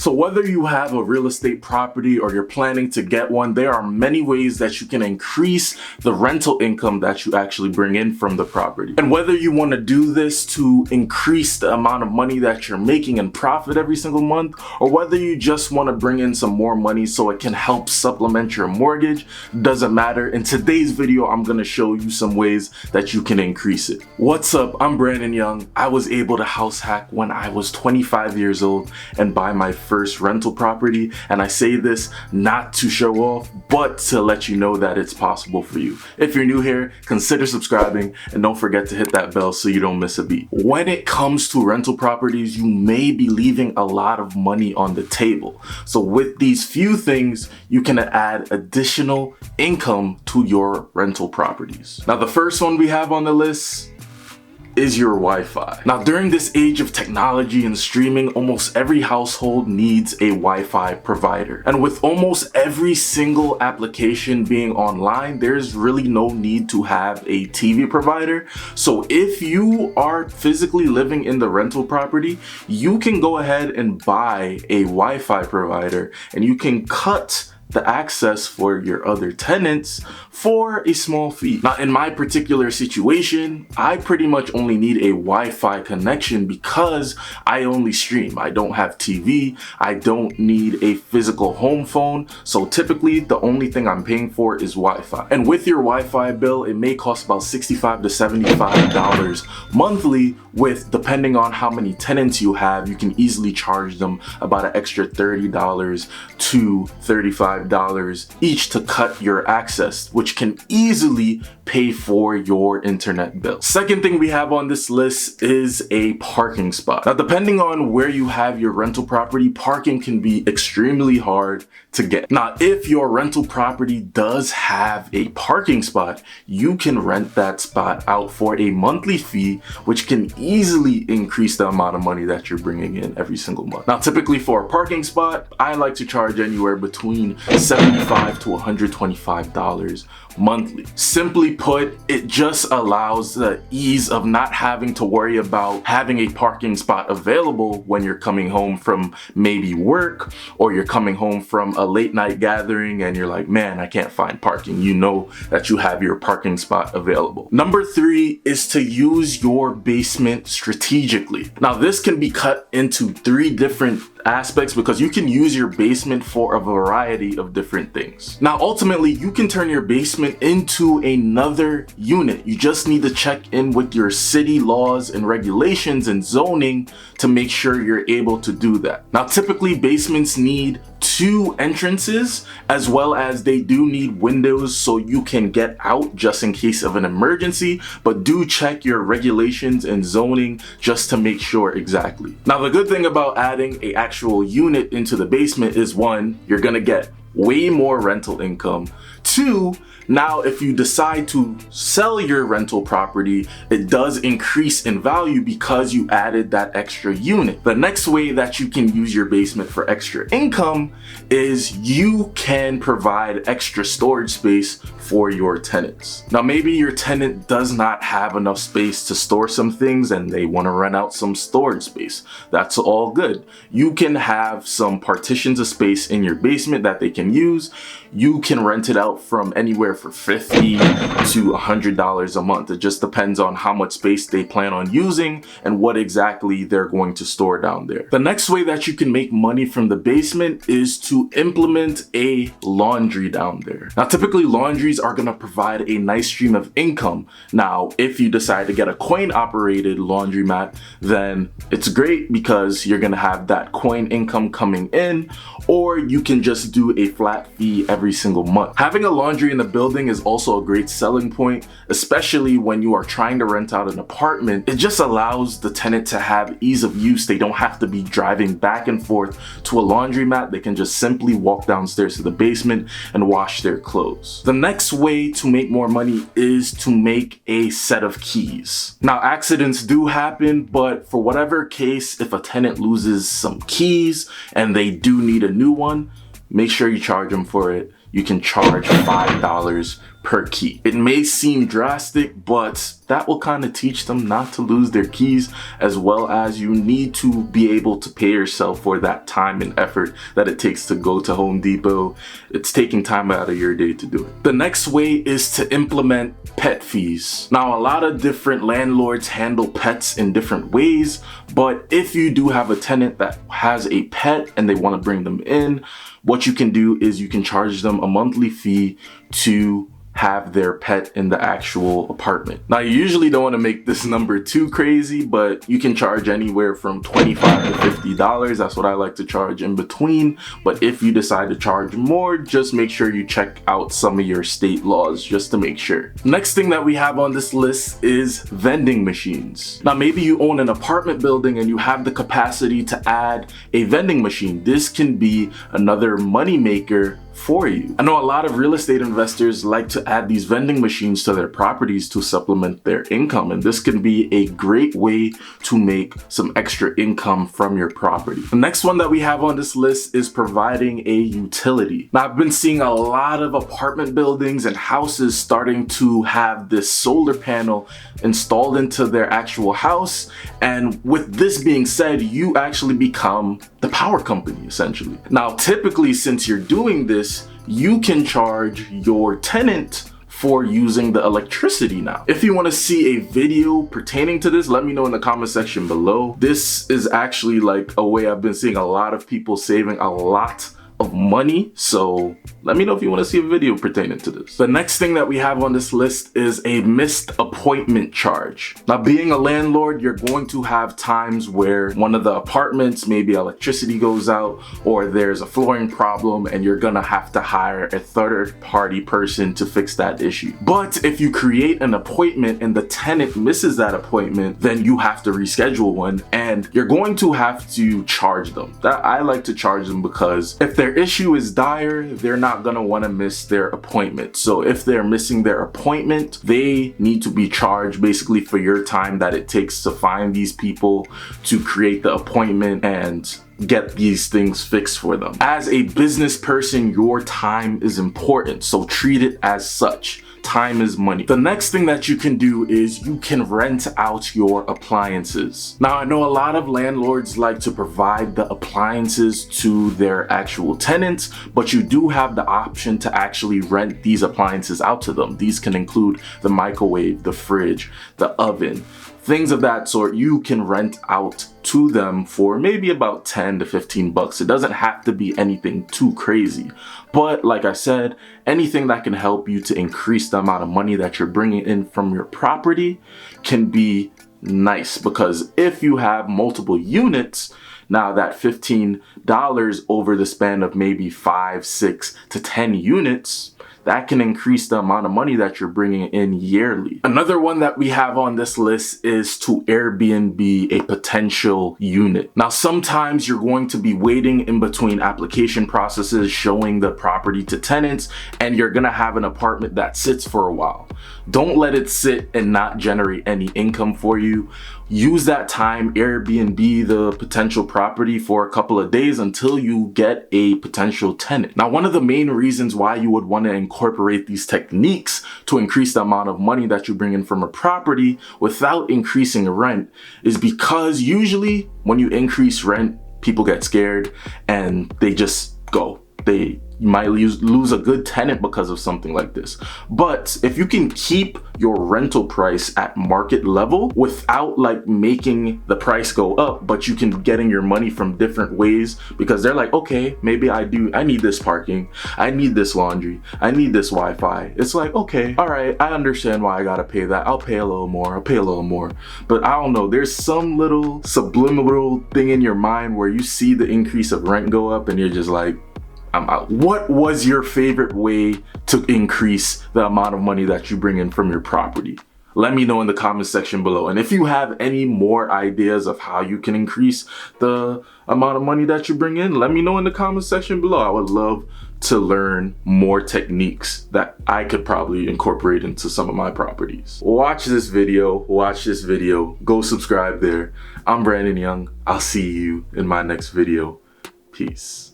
So whether you have a real estate property or you're planning to get one, there are many ways that you can increase the rental income that you actually bring in from the property. And whether you want to do this to increase the amount of money that you're making in profit every single month, or whether you just want to bring in some more money so it can help supplement your mortgage, doesn't matter. In today's video, I'm going to show you some ways that you can increase it. What's up? I'm Brandon Young. I was able to house hack when I was 25 years old and buy my first rental property. And I say this not to show off, but to let you know that it's possible for you. If you're new here, consider subscribing and don't forget to hit that bell so you don't miss a beat. When it comes to rental properties, you may be leaving a lot of money on the table. So with these few things, you can add additional income to your rental properties. Now, the first one we have on the list is your Wi-Fi. Now, during this age of technology and streaming, almost every household needs a Wi-Fi provider. And with almost every single application being online, there's really no need to have a TV provider. So if you are physically living in the rental property, you can go ahead and buy a Wi-Fi provider and you can cut the access for your other tenants for a small fee. Now, in my particular situation, I pretty much only need a Wi-Fi connection because I only stream. I don't have TV. I don't need a physical home phone. So typically the only thing I'm paying for is Wi-Fi. And with your Wi-Fi bill, it may cost about $65 to $75 monthly. With, depending on how many tenants you have, you can easily charge them about an extra $30 to $35 each to cut your access, which can easily pay for your internet bill. Second thing we have on this list is a parking spot. Now, depending on where you have your rental property, parking can be extremely hard to get. Now, if your rental property does have a parking spot, you can rent that spot out for a monthly fee, which can easily increase the amount of money that you're bringing in every single month. Now, typically for a parking spot, I like to charge anywhere between $75 to $125 monthly. Simply put, it just allows the ease of not having to worry about having a parking spot available when you're coming home from maybe work, or you're coming home from a late night gathering and you're like, man, I can't find parking. You know that you have your parking spot available. Number 3 is to use your basement strategically. Now, this can be cut into 3 different aspects because you can use your basement for a variety of different things. Now, ultimately, you can turn your basement into another unit. You just need to check in with your city laws and regulations and zoning to make sure you're able to do that. Now, typically basements need 2 entrances, as well as they do need windows so you can get out just in case of an emergency, but do check your regulations and zoning just to make sure exactly. Now, the good thing about adding an actual unit into the basement is, 1, you're gonna get way more rental income. 2, now if you decide to sell your rental property, it does increase in value because you added that extra unit. The next way that you can use your basement for extra income is you can provide extra storage space for your tenants. Now, maybe your tenant does not have enough space to store some things and they want to rent out some storage space. That's all good. You can have some partitions of space in your basement that they can use. You can rent it out from anywhere for $50 to $100 a month. It just depends on how much space they plan on using and what exactly they're going to store down there. The next way that you can make money from the basement is to implement a laundry down there. Now, typically laundries are going to provide a nice stream of income. Now, if you decide to get a coin operated laundromat, then it's great because you're going to have that coin income coming in, or you can just do a flat fee every single month. Having a laundry in the building is also a great selling point, especially when you are trying to rent out an apartment. It just allows the tenant to have ease of use. They don't have to be driving back and forth to a laundromat. They can just simply walk downstairs to the basement and wash their clothes. The next way to make more money is to make a set of keys. Now, accidents do happen, but for whatever case, if a tenant loses some keys and they do need a new one, make sure you charge them for it. you can charge $5 per key. It may seem drastic, but that will kind of teach them not to lose their keys, as well as you need to be able to pay yourself for that time and effort that it takes to go to Home Depot. It's taking time out of your day to do it. The next way is to implement pet fees. Now, a lot of different landlords handle pets in different ways, but if you do have a tenant that has a pet and they want to bring them in, what you can do is you can charge them a monthly fee to have their pet in the actual apartment. Now, you usually don't want to make this number too crazy, but you can charge anywhere from $25 to $50. That's what I like to charge in between. But if you decide to charge more, just make sure you check out some of your state laws just to make sure. Next thing that we have on this list is vending machines. Now, maybe you own an apartment building and you have the capacity to add a vending machine. This can be another money maker for you. I know a lot of real estate investors like to add these vending machines to their properties to supplement their income, and this can be a great way to make some extra income from your property. The next one that we have on this list is providing a utility. Now, I've been seeing a lot of apartment buildings and houses starting to have this solar panel installed into their actual house, and with this being said, you actually become the power company essentially. Now, typically, since you're doing this, you can charge your tenant for using the electricity now. If you want to see a video pertaining to this, let me know in the comment section below. This is actually like a way I've been seeing a lot of people saving a lot of money, so let me know if you want to see a video pertaining to this. The next thing that we have on this list is a missed appointment charge. Now, being a landlord, you're going to have times where one of the apartments, maybe electricity goes out or there's a flooring problem, and you're gonna have to hire a third-party person to fix that issue. But if you create an appointment and the tenant misses that appointment, then you have to reschedule one, and you're going to have to charge them. I like to charge them because if their issue is dire, they're not gonna want to miss their appointment. So if they're missing their appointment, they need to be charged basically for your time that it takes to find these people, to create the appointment and get these things fixed for them. As a business person, your time is important, so treat it as such. Time is money. The next thing that you can do is you can rent out your appliances. Now, I know a lot of landlords like to provide the appliances to their actual tenants, but you do have the option to actually rent these appliances out to them. These can include the microwave, the fridge, the oven, things of that sort. You can rent out to them for maybe about 10 to 15 bucks. It doesn't have to be anything too crazy. But like I said, anything that can help you to increase the amount of money that you're bringing in from your property can be nice, because if you have multiple units, now that $15 over the span of maybe 5, 6 to 10 units, that can increase the amount of money that you're bringing in yearly. Another one that we have on this list is to Airbnb a potential unit. Now, sometimes you're going to be waiting in between application processes, showing the property to tenants, and you're gonna have an apartment that sits for a while. Don't let it sit and not generate any income for you. Use that time, Airbnb the potential property for a couple of days until you get a potential tenant. Now, one of the main reasons why you would want to incorporate these techniques to increase the amount of money that you bring in from a property without increasing rent is because usually when you increase rent, people get scared and they just go. You might lose a good tenant because of something like this. But if you can keep your rental price at market level without like making the price go up, but you can getting your money from different ways, because they're like, okay, maybe I need this parking, I need this laundry, I need this Wi-Fi. It's like, okay, all right, I understand why I gotta pay that. I'll pay a little more, But I don't know, there's some little subliminal thing in your mind where you see the increase of rent go up and you're just like, I'm out. What was your favorite way to increase the amount of money that you bring in from your property? Let me know in the comment section below. And if you have any more ideas of how you can increase the amount of money that you bring in, let me know in the comment section below. I would love to learn more techniques that I could probably incorporate into some of my properties. Watch this video, go subscribe there. I'm Brandon Young. I'll see you in my next video. Peace.